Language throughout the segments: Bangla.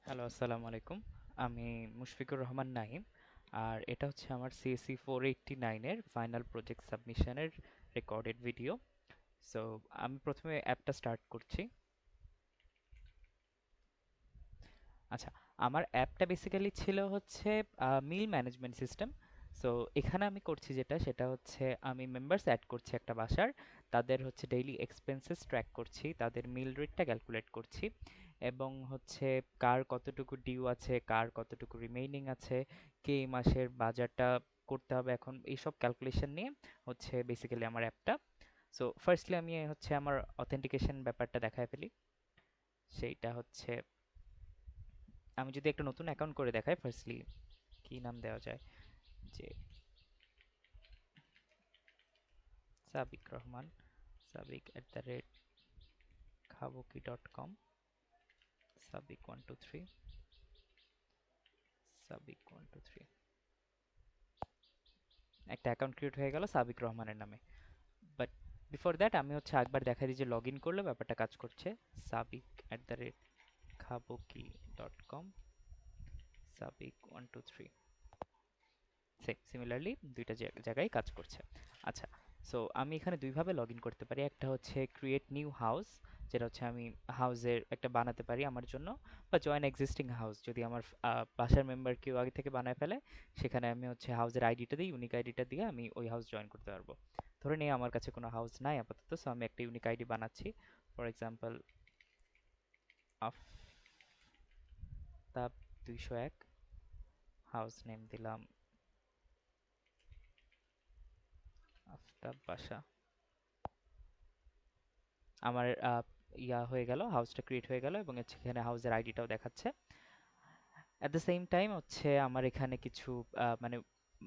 হ্যালো, আসসালামু আলাইকুম। আমি মুশফিকুর রহমান নাহিম। আর এটা হচ্ছে আমার সিএসসি 489 এর ফাইনাল প্রজেক্ট সাবমিশনের রেকর্ডেড ভিডিও। সো আমি প্রথমে অ্যাপটা স্টার্ট করছি। আচ্ছা, আমার অ্যাপটা বেসিক্যালি ছিল হচ্ছে মিল ম্যানেজমেন্ট সিস্টেম। সো এখানে আমি করছি যেটা সেটা হচ্ছে আমি মেম্বার্স অ্যাড করছি একটা বাসার, তাদের হচ্ছে ডেইলি এক্সপেন্সেস ট্র্যাক করছি, তাদের মিল রেটটা ক্যালকুলেট করছি, এবং হচ্ছে কার কতটুকু ডিউ আছে, কার কতটুকু রিমেইনিং আছে, কে এই মাসের বাজারটা করতে হবে, এখন এইসব ক্যালকুলেশন নিয়ে হচ্ছে বেসিক্যালি আমার অ্যাপটা। সো ফার্স্টলি আমি হচ্ছে আমার অথেন্টিকেশন ব্যাপারটা দেখায় ফেলি। সেইটা হচ্ছে আমি যদি একটা নতুন অ্যাকাউন্ট করে দেখাই, ফার্স্টলি কি নাম দেওয়া যায়, যে সাবিক রহমান, sabic@khaboki.com, sabic123, sabic123, একটা অ্যাকাউন্ট ক্রিয়েট হয়ে গেল সাবিক রহমানের নামে। বাট বিফোর দ্যাট আমি হচ্ছে একবার দেখা দিই যে লগ ইন করলে ব্যাপারটা কাজ করছে। sabic@khaboki.com, sabic123, সিমিলারলি দুইটা জায়গায় কাজ করছে। আচ্ছা, সো আমি এখানে দুইভাবে লগ ইন করতে পারি। একটা হচ্ছে ক্রিয়েট নিউ হাউস, যেটা হচ্ছে আমি হাউসের একটা বানাতে পারি আমার জন্য, বা জয়েন এক্সিস্টিং হাউস যদি আমার বাসার মেম্বার কেউ আগে থেকে বানায় ফেলে, সেখানে আমি হচ্ছে হাউসের আইডিটা দিই, ইউনিক আইডিটা দিয়ে আমি ওই হাউস জয়েন করতে পারবো। ধরে নিয়ে আমার কাছে কোনো হাউস নাই আপাতত, সো আমি একটা ইউনিক আইডি বানাচ্ছি। For example Aftab 201, house name দিলাম আফতাব বাসা। আমার হয়ে গেল, হাউসটা ক্রিয়েট হয়ে গেল, এবং হচ্ছে এখানে হাউসের আইডিটাও দেখাচ্ছে। অ্যাট দ্য সেম টাইম হচ্ছে আমার এখানে কিছু মানে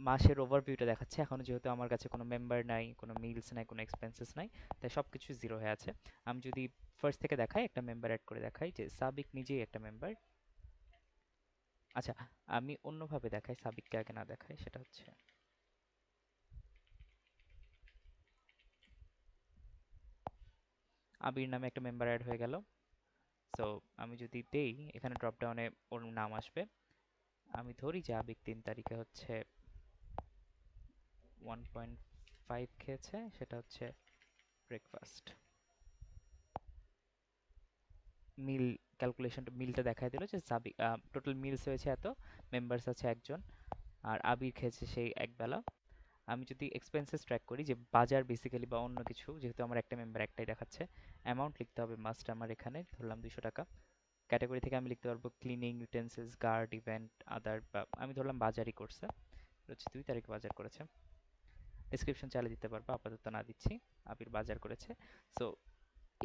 মাসের ওভারভিউটা দেখাচ্ছে। এখনো যেহেতু আমার কাছে কোনো মেম্বার নাই, কোনো মিলস নাই, কোনো এক্সপেন্সেস নাই, তাই সব কিছু জিরো হয়ে আছে। আমি যদি ফার্স্ট থেকে দেখাই, একটা মেম্বার অ্যাড করে দেখাই, যে সাবিক নিজেই একটা মেম্বার। আচ্ছা, আমি অন্যভাবে দেখাই, সাবিককে আগে না দেখাই, সেটা হচ্ছে আবির নামে একটা মেম্বার অ্যাড হয়ে গেল। সো আমি যদি দেই, এখানে ড্রপ ডাউনে ওর নাম আসবে। আমি ধরি যে আবিক 3 তারিখে হচ্ছে 1.5 খেয়েছে, সেটা হচ্ছে ব্রেকফাস্ট। মিল ক্যালকুলেশনটা, মিলটা দেখায় দিল যে সাবি টোটাল মিলস হয়েছে এত, মেম্বার্স আছে একজন, আর আবির খেয়েছে সেই একবেলা। আমি যদি এক্সপেন্সেস ট্র্যাক করি, যে বাজার বেসিক্যালি বা অন্য কিছু, যেহেতু আমার একটা মেম্বার একটাই দেখাচ্ছে, অ্যামাউন্ট লিখতে হবে মাস্ট আমার এখানে, ধরলাম 200 টাকা। ক্যাটাগরি থেকে আমি লিখতে পারবো ক্লিনিং, ইউটেন্সিলস, গার্ড, ইভেন্ট, আদার, বা আমি ধরলাম বাজারই করছে, এটা হচ্ছে 2 তারিখ বাজার করেছে। ডিসক্রিপশন চালিয়ে দিতে পারবো, আপাতত না দিচ্ছি। আবির বাজার করেছে। সো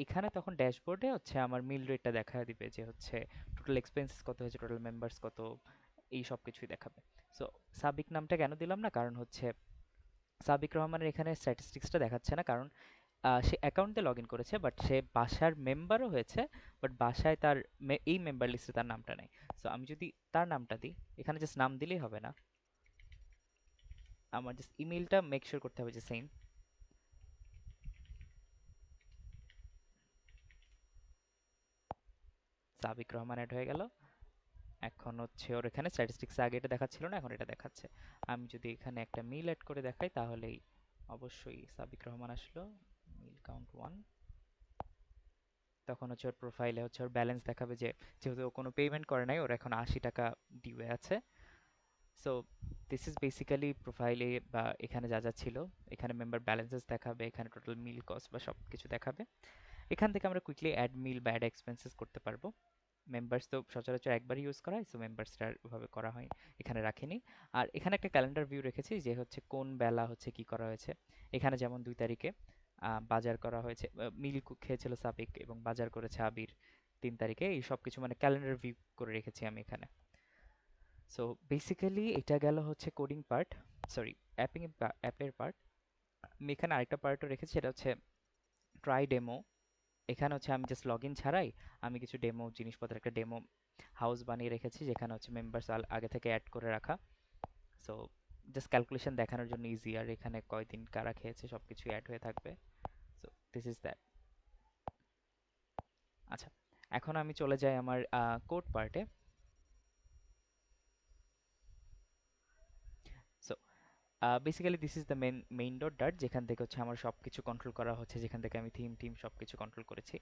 এখানে তখন ড্যাশবোর্ডে হচ্ছে আমার মিল রেটটা দেখা দিবে, যে হচ্ছে টোটাল এক্সপেন্সেস কত হয়েছে, টোটাল মেম্বার্স কত, এই সব কিছুই দেখাবে। সো সাবিক নামটা কেন দিলাম না, কারণ হচ্ছে সাবিক রহমানের এখানে স্ট্যাটিস্টিক্সটা দেখাচ্ছে না, কারণ সে অ্যাকাউন্টে লগ ইন করেছে, বাট সে বাসার মেম্বারও হয়েছে, বাট বাসায় তার এই মেম্বার লিস্টে তার নামটা নেই। সো আমি যদি তার নামটা দিই, এখানে জাস্ট নাম দিলেই হবে না, আমার জাস্ট ইমেলটা মেক শিওর করতে হবে যে সেম। সাবিক রহমান অ্যাড হয়ে গেল। এখন হচ্ছে ওর এখানে স্ট্যাটিস্টিক্স আগে এটা দেখাচ্ছিল না, এখন এটা দেখাচ্ছে। আমি যদি এখানে একটা মিল অ্যাড করে দেখাই, তাহলেই অবশ্যই সাবিক রহমান আসলো, মিল কাউন্ট 1। তখন হচ্ছে ওর প্রোফাইলে হচ্ছে ওর ব্যালেন্স দেখাবে, যে যেহেতু ও কোনো পেমেন্ট করে নাই, ওর এখন 80 টাকা ডিউয়ে আছে। সো দিস ইজ বেসিক্যালি প্রোফাইলে বা এখানে যা যা ছিল, এখানে মেম্বার ব্যালেন্সেস দেখাবে, এখানে টোটাল মিল কস্ট বা সব কিছু দেখাবে। এখান থেকে আমরা কুইকলি অ্যাড মিল বা অ্যাড এক্সপেন্সেস করতে পারবো। মেম্বার্স তো সচরাচর একবারই ইউজ করা হয়, সো মেম্বার্সটা ওভাবে করা হয়, এখানে রাখিনি। আর এখানে একটা ক্যালেন্ডার ভিউ রেখেছি, যে হচ্ছে কোন বেলা হচ্ছে কি করা হয়েছে। এখানে যেমন 2 তারিখে বাজার করা হয়েছে, মিল খেয়েছিল সাবিক এবং বাজার করেছে আবির 3 তারিখে, এই সব কিছু মানে ক্যালেন্ডার ভিউ করে রেখেছি আমি এখানে। সো বেসিক্যালি এটা গেল হচ্ছে কোডিং পার্ট, সরি অ্যাপের পার্ট। আমি এখানে আরেকটা পার্টও রেখেছি, সেটা হচ্ছে ট্রাই ডেমো। এখানে হচ্ছে আমি জাস্ট লগ ইন ছাড়াই আমি কিছু ডেমো জিনিসপত্র, একটা ডেমো হাউস বানিয়ে রেখেছি, যেখানে হচ্ছে মেম্বার্স আগে থেকে অ্যাড করে রাখা। সো জাস্ট ক্যালকুলেশন দেখানোর জন্য ইজি, আর এখানে কয়দিন কারা খেয়েছে সব কিছু অ্যাড হয়ে থাকবে। So this is that. আচ্ছা, এখন আমি চলে যাই আমার কোড পার্টে। Basically this is the main dot ডাট, যেখান থেকে হচ্ছে আমার সবকিছু কন্ট্রোল করা হচ্ছে, যেখান থেকে আমি থিম সবকিছু কন্ট্রোল করেছি।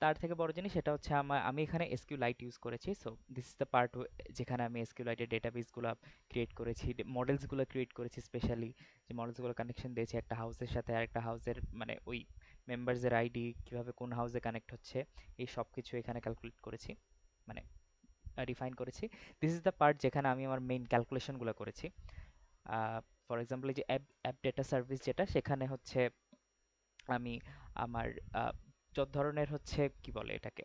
তার থেকে বড় জিনিস সেটা হচ্ছে আমি এখানে SQLite ইউজ করেছি। So this is the part যেখানে আমি SQLite এর ডেটাবেসগুলো ক্রিয়েট করেছি, মডেলসগুলো ক্রিয়েট করেছি, স্পেশালি যে মডেলসগুলো কানেকশন দিয়েছি একটা হাউসের সাথে আরেকটা হাউসের, মানে ওই মেম্বার্সের আইডি কিভাবে কোন হাউসে কানেক্ট হচ্ছে, এই সব কিছু এখানে ক্যালকুলেট করেছি, মানে ডিফাইন করেছি। দিস ইজ দ্য পার্ট যেখানে আমি আমার মেইন ক্যালকুলেশনগুলো করেছি। ফর এক্সাম্পল এই যে অ্যাপ ডেটা সার্ভিস যেটা, সেখানে হচ্ছে আমি আমার যত ধরনের হচ্ছে কি বলে এটাকে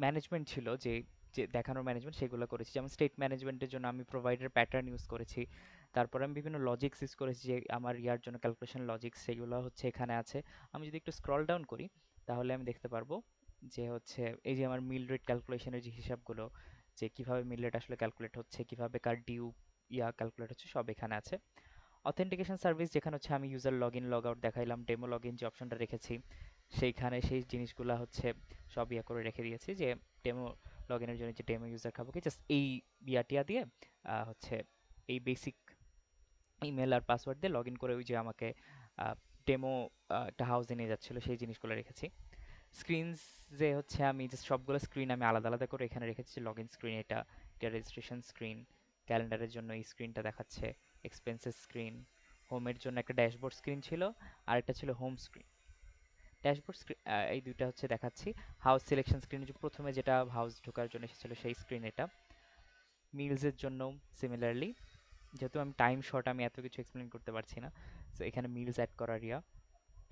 ম্যানেজমেন্ট ছিল, যে যে দেখানোর ম্যানেজমেন্ট, সেগুলো করেছি। যেমন স্টেট ম্যানেজমেন্টের জন্য আমি প্রোভাইডার প্যাটার্ন ইউজ করেছি। তারপর আমি বিভিন্ন লজিক্স ইউজ করেছি, যে আমার ইয়ার জন্য ক্যালকুলেশন লজিক্স, সেগুলো হচ্ছে এখানে আছে। আমি যদি একটু স্ক্রল ডাউন করি তাহলে আমি দেখতে পারবো যে হচ্ছে এই যে আমার মিল রেট ক্যালকুলেশনের যে হিসাবগুলো, যে কিভাবে মিল রেট আসলে ক্যালকুলেট হচ্ছে, কিভাবে কার ডিউ ক্যালকুলেট হচ্ছে, সব এখানে আছে। অথেন্টিকেশন সার্ভিস, যেখানে হচ্ছে আমি user log in log out দেখাইলাম, ডেমো লগ ইন যে অপশনটা রেখেছি, সেইখানে সেই জিনিসগুলো হচ্ছে সব করে রেখে দিয়েছি, যে ডেমো লগ ইনের জন্য যে ডেমো ইউজার খাবো কি, জাস্ট এই টিয়া দিয়ে হচ্ছে এই বেসিক ইমেল আর পাসওয়ার্ড দিয়ে লগ ইন করে ওই যে আমাকে ডেমো একটা হাউসে নিয়ে যাচ্ছিল, সেই জিনিসগুলো রেখেছি। স্ক্রিনস, যে হচ্ছে আমি জাস্ট সবগুলো স্ক্রিন আমি আলাদা আলাদা করে এখানে রেখেছি। লগ ইন স্ক্রিন এটা রেজিস্ট্রেশন স্ক্রিন, ক্যালেন্ডারের জন্য এই স্ক্রিনটা দেখাচ্ছে, এক্সপেন্সেস স্ক্রিন, হোমের জন্য একটা ড্যাশবোর্ড স্ক্রিন ছিল, আর একটা ছিল হোম স্ক্রিন। ড্যাশবোর্ড স্ক্রিন এই দুইটা হচ্ছে দেখাচ্ছি। হাউস সিলেকশন স্ক্রিন, যে প্রথমে যেটা হাউস ঢোকার জন্য এসেছিল সেই স্ক্রিন এটা। মিলসের জন্য সিমিলারলি, যেহেতু আমি টাইম শর্ট, আমি এত কিছু এক্সপ্লেন করতে পারছি না, সো এখানে মিলস অ্যাড করার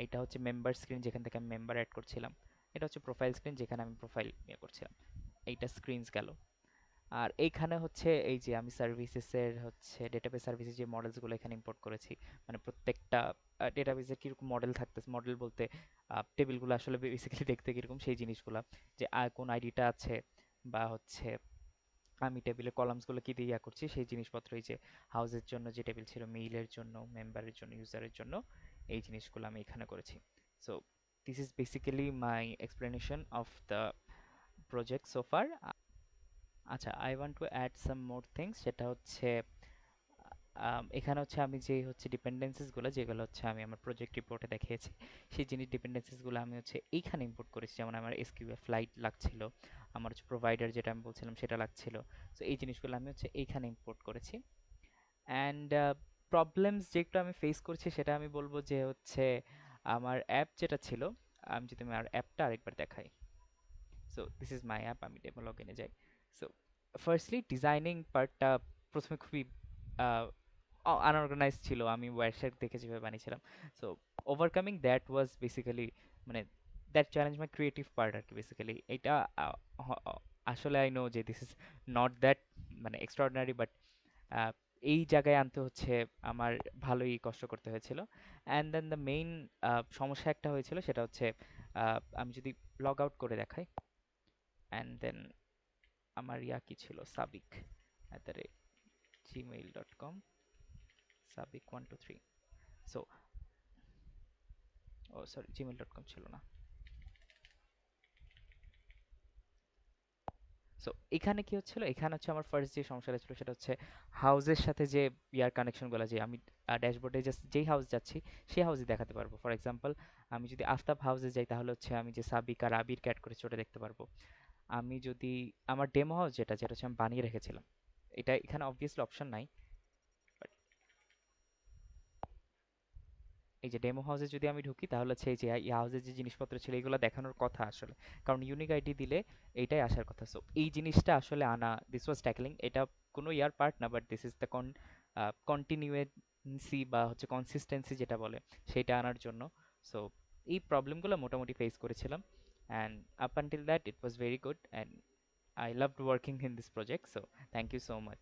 এটা হচ্ছে মেম্বার স্ক্রিন, যেখান থেকে আমি মেম্বার অ্যাড করছিলাম। এটা হচ্ছে প্রোফাইল স্ক্রিন, যেখানে আমি প্রোফাইল করছিলাম। এইটা স্ক্রিনস গেল। আর এইখানে হচ্ছে এই যে আমি সার্ভিসেসের হচ্ছে ডেটাবেস সার্ভিসের যে মডেলসগুলো এখানে ইম্পোর্ট করেছি, মানে প্রত্যেকটা ডেটাবেসের কীরকম মডেল থাকতেছে, মডেল বলতে টেবিলগুলো আসলে বেসিক্যালি দেখতে কীরকম সেই জিনিসগুলো, যে কোন আইডিটা আছে, বা হচ্ছে আমি টেবিলের কলামসগুলো কী দিয়ে করছি সেই জিনিসপত্র, এই যে হাউসের জন্য যে টেবিল ছিল, মেইলের জন্য, মেম্বারের জন্য, ইউজারের জন্য, এই জিনিসগুলো আমি এখানে করেছি। So this is basically my explanation of the project so far. আচ্ছা, I want to add some more things, সেটা হচ্ছে এখানে হচ্ছে আমি যে হচ্ছে ডিপেন্ডেন্সিসগুলো, যেগুলো হচ্ছে আমি আমার প্রজেক্ট রিপোর্টে দেখিয়েছি, সেই জিনিস ডিপেন্ডেন্সিসগুলো আমি হচ্ছে এইখানে ইম্পোর্ট করেছি। যেমন আমার এসকিউএল ফ্লাইট লাগছিল, আমার হচ্ছে প্রোভাইডার যেটা আমি বলছিলাম সেটা লাগছিল। সো এই জিনিসগুলো আমি হচ্ছে এইখানে ইম্পোর্ট করেছি। অ্যান্ড প্রবলেমস যেগুলো আমি ফেস করছি সেটা আমি বলবো যে হচ্ছে আমার অ্যাপ যেটা ছিল, আমি যদি আমার অ্যাপটা আরেকবার দেখাই। So this is my app, আমি ডেমো লগ ইনে যাই। সো ফার্স্টলি ডিজাইনিং পার্টটা প্রথমে খুবই আনঅর্গানাইজড ছিল, আমি ওয়েবসাইট দেখে যেভাবে বানিয়েছিলাম। So overcoming that was basically, মানে that challenge my creative part আর কি। বেসিক্যালি এটা আহ, আসলে আই নো যে দিস ইজ নট দ্যাট মানে এক্সট্রাঅর্ডিনারি, বাট এই জায়গায় আনতে হচ্ছে আমার ভালোই কষ্ট করতে হয়েছিল। অ্যান্ড দেন দ্য মেইন সমস্যা একটা হয়েছিল, সেটা হচ্ছে আমি যদি লগ আউট করে দেখাই, অ্যান্ড দেন আমার কি ছিল, sabik@gmail.com, sabik123। সো ও সরি, gmail.com ছিল না। সো এখানে কি হচ্ছিল, এখানে হচ্ছে আমার ফার্স্ট যে সমস্যাটা ছিল সেটা হচ্ছে হাউসের সাথে যে কানেকশনগুলো, যে আমি ড্যাশবোর্ডে জাস্ট যেই হাউস যাচ্ছি সেই হাউসই দেখাতে পারবো। ফর এক্সাম্পল, আমি যদি আফতাব হাউসে যাই তাহলে হচ্ছে আমি যে সাবিক আর আবির ক্যাট করেছি ওটা দেখতে পারবো। আমি যদি আমার ডেমো হাউস যেটা যেটা হচ্ছে আমি বানিয়ে রেখেছিলাম, এটা এখানে অবভিয়াসলি অপশন নাই, বাট এই যে ডেমো হাউসে যদি আমি ঢুকি তাহলে হচ্ছে এই যে এই হাউসের যে জিনিসপত্র ছিল এগুলো দেখানোর কথা আসলে, কারণ ইউনিক আইডি দিলে এইটাই আসার কথা। সো এই জিনিসটা আসলে আনা, দিস ওয়াজ ট্যাকলিং, এটা কোনো পার্ট না, বাট দিস ইজ দ্য কন্টিনিউয়েন্সি বা হচ্ছে কনসিস্টেন্সি যেটা বলে, সেটা আনার জন্য। সো এই প্রবলেমগুলো মোটামুটি ফেস করেছিলাম, and up until that it was very good, and I loved working in this project. So thank you so much.